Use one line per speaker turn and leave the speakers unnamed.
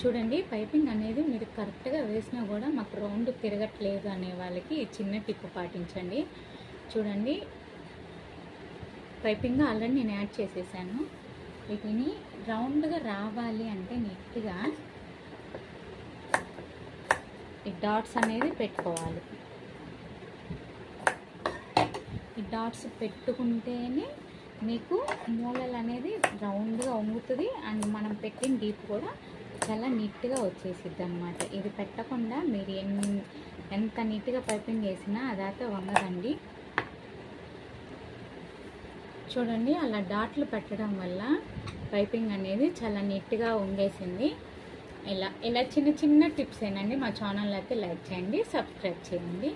చూడండి పైపింగ్ అనేది మీరు కరెక్ట్గా వేసినా కూడా మాకు రౌండ్ తిరగట్లేదు అనే వాళ్ళకి ఈ చిన్న టిప్ పాటించండి. చూడండి పైపింగ్ ఆల్రెడీ నేను యాడ్ చేసేసాను. వీటిని రౌండ్గా రావాలి అంటే నీట్గా ఈ డాట్స్ అనేది పెట్టుకోవాలి. ఈ డాట్స్ పెట్టుకుంటేనే మీకు మూలలు అనేది రౌండ్గా వంగుతుంది అండ్ మనం పెట్టిన డీప్ కూడా చాలా నీట్గా వచ్చేసిద్ది అనమాట. ఇది పెట్టకుండా మీరు ఎంత నీట్గా పైపింగ్ వేసినా అదైతే వంగదండి. చూడండి అలా డాట్లు పెట్టడం వల్ల పైపింగ్ అనేది చాలా నీట్గా వంగేసింది. ఇలా చిన్న చిన్న టిప్స్ ఏనండి. మా ఛానల్ అయితే లైక్ చేయండి, సబ్స్క్రైబ్ చేయండి.